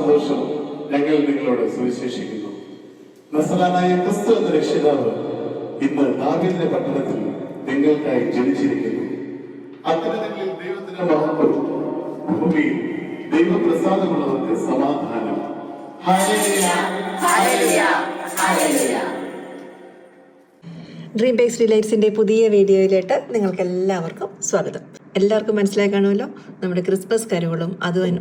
സന്തോഷം ഞങ്ങൾ നിങ്ങളോട് സുവിശേഷിക്കുന്നു. നസ്രാനായ ക്രിസ്തു എന്ന രക്ഷിതാവ് ഇന്ന് ദാവീദിന്റെ പട്ടണത്തിൽ നിങ്ങൾക്കായി ജനിച്ചിരിക്കുന്നു. അത്യുന്നതങ്ങളിൽ ദൈവത്തിന്റെ മഹത്വം, ഭൂമിയിൽ ദൈവപ്രസാദമുള്ളവർക്ക് സമാധാനം. Hallelujah, hallelujah, hallelujah. Dream Bakes ഡിലൈറ്റ്സിൻ്റെ പുതിയ വീഡിയോയിലേക്ക് നിങ്ങൾക്ക് എല്ലാവർക്കും സ്വാഗതം. എല്ലാവർക്കും മനസ്സിലായി കാണുമല്ലോ, നമ്മുടെ ക്രിസ്മസ് കരോളും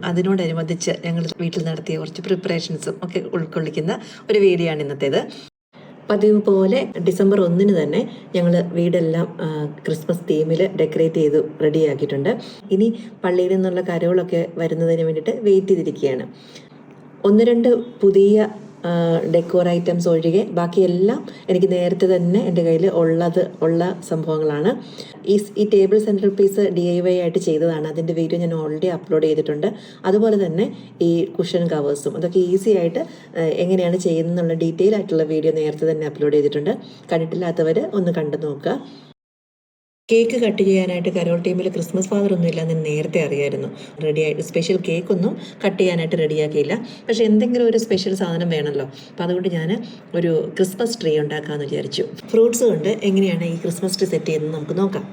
അതിനോടനുബന്ധിച്ച് ഞങ്ങൾ വീട്ടിൽ നടത്തിയ കുറച്ച് പ്രിപ്പറേഷൻസും ഒക്കെ ഉൾക്കൊള്ളിക്കുന്ന ഒരു വീഡിയോ ആണ് ഇന്നത്തേത്. പതിവ് പോലെ ഡിസംബർ 1 തന്നെ ഞങ്ങൾ വീടെല്ലാം ക്രിസ്മസ് തീമിൽ ഡെക്കറേറ്റ് ചെയ്ത് റെഡിയാക്കിയിട്ടുണ്ട്. ഇനി പള്ളിയിൽ നിന്നുള്ള കരോളൊക്കെ വരുന്നതിന് വേണ്ടിയിട്ട് വെയിറ്റ് ചെയ്തിരിക്കുകയാണ്. 1-2 പുതിയ ഡെക്കോർ ഐറ്റംസ് ഒഴികെ ബാക്കിയെല്ലാം എനിക്ക് നേരത്തെ തന്നെ എൻ്റെ കയ്യിൽ ഉള്ള സംഭവങ്ങളാണ്. ഈ ടേബിൾ സെൻട്രൽ പീസ് DIY ആയിട്ട് ചെയ്തതാണ്. അതിൻ്റെ വീഡിയോ ഞാൻ ഓൾറെഡി അപ്ലോഡ് ചെയ്തിട്ടുണ്ട്. അതുപോലെ തന്നെ ഈ കുഷൻ കവേഴ്സും അതൊക്കെ ഈസി ആയിട്ട് എങ്ങനെയാണ് ചെയ്യുന്നതെന്നുള്ള ഡീറ്റെയിൽ ആയിട്ടുള്ള വീഡിയോ നേരത്തെ തന്നെ അപ്ലോഡ് ചെയ്തിട്ടുണ്ട്. കണ്ടിട്ടില്ലാത്തവർ ഒന്ന് കണ്ടു നോക്കുക. കേക്ക് കട്ട് ചെയ്യാനായിട്ട് കരോൾ ടീമിൽ ക്രിസ്മസ് ഫാദർ ഒന്നും ഇല്ലാന്ന് നേരത്തെ അറിയായിരുന്നു. റെഡിയായിട്ട് സ്പെഷ്യൽ കേക്കൊന്നും കട്ട് ചെയ്യാനായിട്ട് റെഡിയാക്കിയില്ല. പക്ഷേ എന്തെങ്കിലും ഒരു സ്പെഷ്യൽ സാധനം വേണമല്ലോ. അപ്പോൾ അതുകൊണ്ട് ഞാൻ ഒരു ക്രിസ്മസ് ട്രീ ഉണ്ടാക്കാമെന്ന് വിചാരിച്ചു. ഫ്രൂട്ട്സ് കൊണ്ട് എങ്ങനെയാണ് ഈ ക്രിസ്മസ് ട്രീ സെറ്റ് ചെയ്യുന്നത് നമുക്ക് നോക്കാം.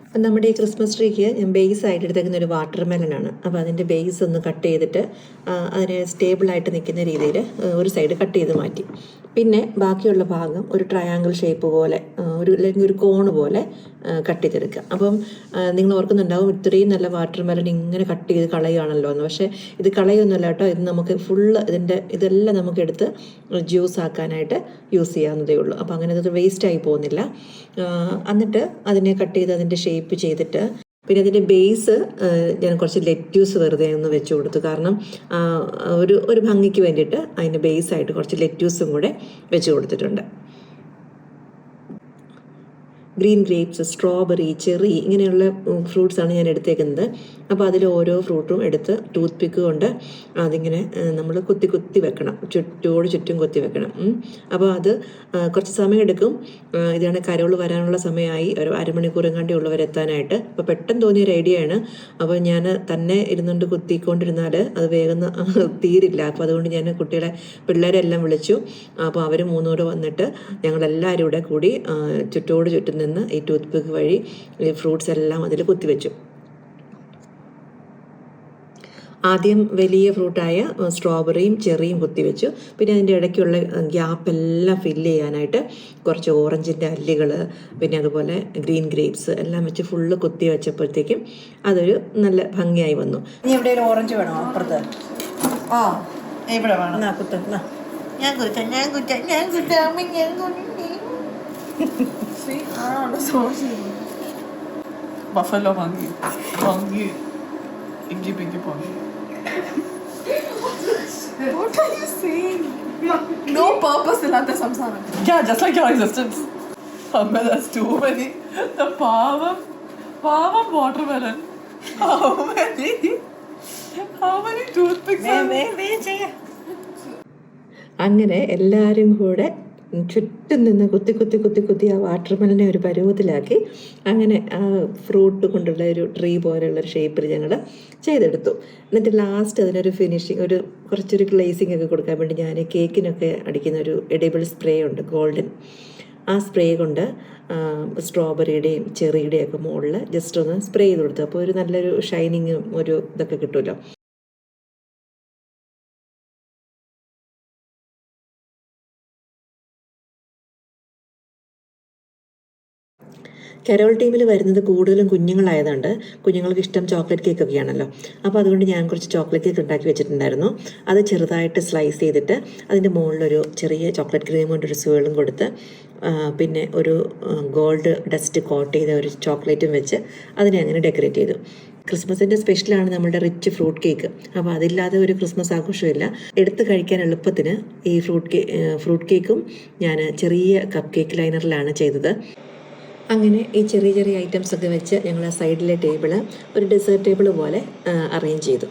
അപ്പം നമ്മുടെ ഈ ക്രിസ്മസ് ട്രീക്ക് ഞാൻ ബേസ് ആയിട്ട് എടുത്തേക്കുന്ന ഒരു വാട്ടർ മെലനാണ്. അപ്പോൾ അതിൻ്റെ ബേസ് ഒന്ന് കട്ട് ചെയ്തിട്ട് അതിനെ സ്റ്റേബിളായിട്ട് നിൽക്കുന്ന രീതിയിൽ ഒരു സൈഡ് കട്ട് ചെയ്ത് മാറ്റി. പിന്നെ ബാക്കിയുള്ള ഭാഗം ഒരു ട്രയാങ്കിൾ ഷേപ്പ് പോലെ അല്ലെങ്കിൽ ഒരു കോണ് പോലെ കട്ട് ചെയ്തെടുക്കുക. അപ്പം നിങ്ങൾ ഓർക്കുന്നുണ്ടാവും, ഇത്രയും നല്ല വാട്ടർ മെലൻ ഇങ്ങനെ കട്ട് ചെയ്ത് കളയുകയാണല്ലോ എന്ന്. പക്ഷേ ഇത് കളയൊന്നുമല്ല കേട്ടോ. ഇത് നമുക്ക് ഫുള്ള് ഇതെല്ലാം നമുക്കെടുത്ത് ജ്യൂസ് ആക്കാനായിട്ട് യൂസ് ചെയ്യാവുന്നതേ ഉള്ളൂ. അപ്പോൾ അങ്ങനെ ഇത് വേസ്റ്റായി പോകുന്നില്ല. എന്നിട്ട് അതിനെ കട്ട് ചെയ്ത് അതിൻ്റെ ഷേപ്പ് ചെയ്തിട്ട് പിന്നെ അതിൻ്റെ ബേസ് ഞാൻ കുറച്ച് ലെറ്റ്യൂസ് വെറുതെ ഒന്ന് വെച്ച് കൊടുത്തു. കാരണം ഒരു ഭംഗിക്ക് വേണ്ടിയിട്ട് അതിൻ്റെ ബേസായിട്ട് കുറച്ച് ലെറ്റ്യൂസും കൂടെ വെച്ച് കൊടുത്തിട്ടുണ്ട്. ഗ്രീൻ ഗ്രേപ്സ്, സ്ട്രോബെറി, ചെറി ഇങ്ങനെയുള്ള ഫ്രൂട്ട്സാണ് ഞാൻ എടുത്തേക്കുന്നത്. അപ്പോൾ അതിൽ ഓരോ ഫ്രൂട്ടും എടുത്ത് ടൂത്ത് പിക്ക് കൊണ്ട് അതിങ്ങനെ നമ്മൾ കുത്തി വെക്കണം, ചുറ്റും കുത്തി വെക്കണം. അപ്പോൾ അത് കുറച്ച് സമയം എടുക്കും. ഇതാണ് കരോൾ വരാനുള്ള സമയമായി, ഒരു അരമണിക്കൂറും കണ്ടി ഉള്ളവരെത്താനായിട്ട്. അപ്പോൾ പെട്ടെന്ന് തോന്നിയ ഒരു ഐഡിയ ആണ്. അപ്പോൾ ഞാൻ തന്നെ ഇരുന്നുകൊണ്ട് കുത്തിക്കൊണ്ടിരുന്നാൽ അത് വേഗം തീരില്ല. അപ്പോൾ അതുകൊണ്ട് ഞാൻ പിള്ളേരെല്ലാം വിളിച്ചു. അപ്പോൾ അവർ 3 കൂടെ വന്നിട്ട് ഞങ്ങളെല്ലാവരും കൂടി ചുറ്റും നിന്ന് ഈ ടൂത്ത് പിക്ക് വഴി ഈ ഫ്രൂട്ട്സ് എല്ലാം അതിൽ കുത്തിവെച്ചു. ആദ്യം വലിയ ഫ്രൂട്ടായ സ്ട്രോബെറിയും ചെറിയും കുത്തിവെച്ചു. പിന്നെ അതിൻ്റെ ഇടയ്ക്കുള്ള ഗ്യാപ്പെല്ലാം ഫില്ല് ചെയ്യാനായിട്ട് കുറച്ച് ഓറഞ്ചിൻ്റെ അല്ലികൾ, പിന്നെ അതുപോലെ ഗ്രീൻ ഗ്രേപ്സ് എല്ലാം വെച്ച് ഫുള്ള് കുത്തി വെച്ചപ്പോഴത്തേക്കും അതൊരു നല്ല ഭംഗിയായി വന്നു. ഇനി ഇവിടെ ഒരു ഓറഞ്ച് വേണോ അപ്പുറത്ത്? ഇവിടെ വേണം. Buffalo monkey, Inky Pinky Pony. What are you saying? No purpose in that samsara. Yeah, just like your existence. There's too many. The power watermelon. How many toothpicks are there? അങ്ങനെ എല്ലാവരും കൂടെ ചുറ്റും നിന്ന് കുത്തി ആ വാട്ടർമെലനെ ഒരു പരുവത്തിലാക്കി അങ്ങനെ ആ ഫ്രൂട്ട് കൊണ്ടുള്ള ഒരു ട്രീ പോലെയുള്ളൊരു ഷേപ്പിൽ ഞങ്ങൾ ചെയ്തെടുത്തു. എന്നിട്ട് ലാസ്റ്റ് അതിനൊരു ഫിനിഷിങ്, കുറച്ചൊരു ഗ്ലേസിങ് ഒക്കെ കൊടുക്കാൻ വേണ്ടി ഞാൻ കേക്കിനൊക്കെ അടിക്കുന്ന ഒരു എഡിബിൾ സ്പ്രേ ഉണ്ട്, ഗോൾഡൻ. ആ സ്പ്രേ കൊണ്ട് സ്ട്രോബെറിയുടെയും ചെറിയുടെയും ഒക്കെ മുകളിൽ ജസ്റ്റ് ഒന്ന് സ്പ്രേ ചെയ്ത് കൊടുത്തു. അപ്പോൾ ഒരു നല്ലൊരു ഷൈനിങ്ങും ഒരു ഇതൊക്കെ കിട്ടുമല്ലോ. കരോൾ ടീമിൽ വരുന്നത് കൂടുതലും കുഞ്ഞുങ്ങളായതുകൊണ്ട് കുഞ്ഞുങ്ങൾക്ക് ഇഷ്ടം ചോക്ലേറ്റ് കേക്കൊക്കെയാണല്ലോ. അപ്പോൾ അതുകൊണ്ട് ഞാൻ കുറച്ച് ചോക്ലേറ്റ് കേക്ക് ഉണ്ടാക്കി വെച്ചിട്ടുണ്ടായിരുന്നു. അത് ചെറുതായിട്ട് സ്ലൈസ് ചെയ്തിട്ട് അതിൻ്റെ മുകളിലൊരു ചെറിയ ചോക്ലേറ്റ് ക്രീം കൊണ്ടൊരു സ്വേളും കൊടുത്ത് പിന്നെ ഒരു ഗോൾഡ് ഡസ്റ്റ് കോട്ട് ചെയ്ത ഒരു ചോക്ലേറ്റും വെച്ച് അതിനെ അങ്ങനെ ഡെക്കറേറ്റ് ചെയ്തു. ക്രിസ്മസിൻ്റെ സ്പെഷ്യലാണ് നമ്മളുടെ റിച്ച് ഫ്രൂട്ട് കേക്ക്. അപ്പോൾ അതില്ലാതെ ഒരു ക്രിസ്മസ് ആഘോഷമില്ല. എടുത്ത് കഴിക്കാൻ എളുപ്പത്തിന് ഈ ഫ്രൂട്ട് കേക്കും ഞാൻ ചെറിയ കപ്പ് കേക്ക് ലൈനറിലാണ് ചെയ്തത്. അങ്ങനെ ഈ ചെറിയ ഐറ്റംസ് ഒക്കെ വെച്ച് ഞങ്ങൾ ആ സൈഡിലെ ടേബിള് ഒരു ഡെസേർട്ട് ടേബിൾ പോലെ അറേഞ്ച് ചെയ്തു.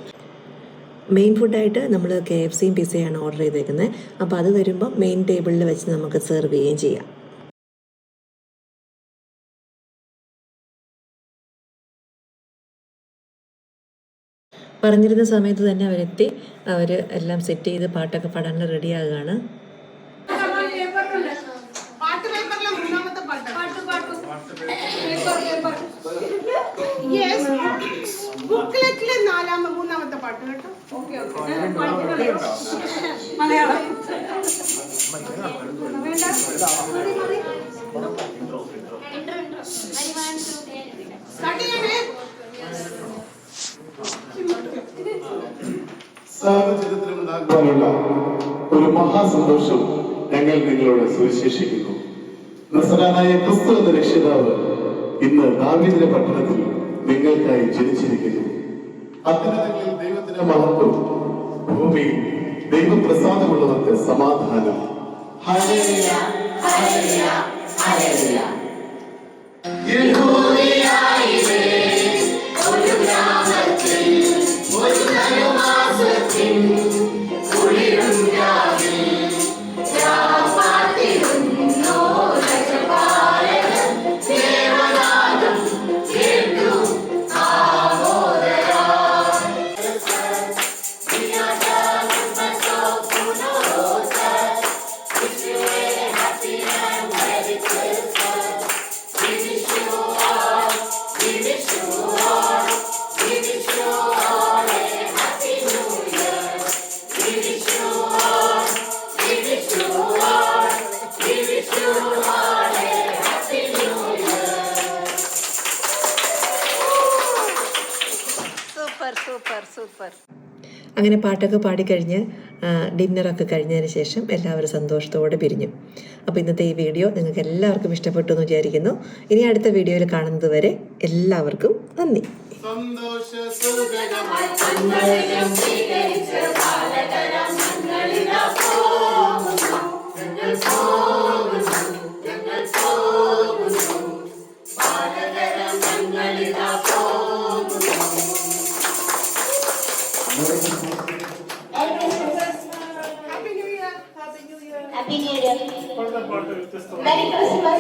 മെയിൻ ഫുഡായിട്ട് നമ്മൾ KFCയും പിസയാണ് ഓർഡർ ചെയ്തേക്കുന്നത്. അപ്പോൾ അത് വരുമ്പോൾ മെയിൻ ടേബിളിൽ വെച്ച് നമുക്ക് സെർവ് ചെയ്യുകയും ചെയ്യാം. പറഞ്ഞിരുന്ന സമയത്ത് തന്നെ അവരെത്തി. അവർ എല്ലാം സെറ്റ് ചെയ്ത് പാട്ടൊക്കെ പാടാൻ റെഡിയാകുകയാണ്. ബുക്ക്ലെറ്റിലെ മൂന്നാമത്തെ പാട്ട് കേട്ടോ. മലയാളം സാഹചര്യത്തിലുണ്ടാകാനുള്ള ഒരു മഹാസന്തോഷം ഞങ്ങൾ നിങ്ങളോട് സുവിശേഷിക്കുന്നു. നസറാനായ ക്രിസ്തു എന്ന രക്ഷിതാവ് ഇന്ന് ദാവീദിന്റെ പട്ടണത്തിൽ നിങ്ങൾക്കായി ജനിച്ചിരിക്കുന്നു. അത്യുന്നതങ്ങളിൽ ദൈവത്തിന്റെ മഹത്വം, ഭൂമിയിൽ ദൈവപ്രസാദമുള്ളവർക്ക് സമാധാനം. Hallelujah, hallelujah, hallelujah. യഹൂദയായിലെ ഒരു ഗ്രാമത്തിൽ ഒരു ധനുമാസത്തിൽ കുളിരും രാവിൽ രാപാർത്തിരുന്നു രജപാലകൻ ദേവനാദം കേട്ടു ആമോദരാ. അങ്ങനെ പാട്ടൊക്കെ പാടിക്കഴിഞ്ഞ് ഡിന്നറൊക്കെ കഴിഞ്ഞതിന് ശേഷം എല്ലാവരും സന്തോഷത്തോടെ പിരിഞ്ഞു. അപ്പോൾ ഇന്നത്തെ ഈ വീഡിയോ നിങ്ങൾക്ക് എല്ലാവർക്കും ഇഷ്ടപ്പെട്ടു എന്ന് വിചാരിക്കുന്നു. ഇനി അടുത്ത വീഡിയോയിൽ കാണുന്നത് വരെ എല്ലാവർക്കും നന്ദി. Happy New Year. Merry Christmas.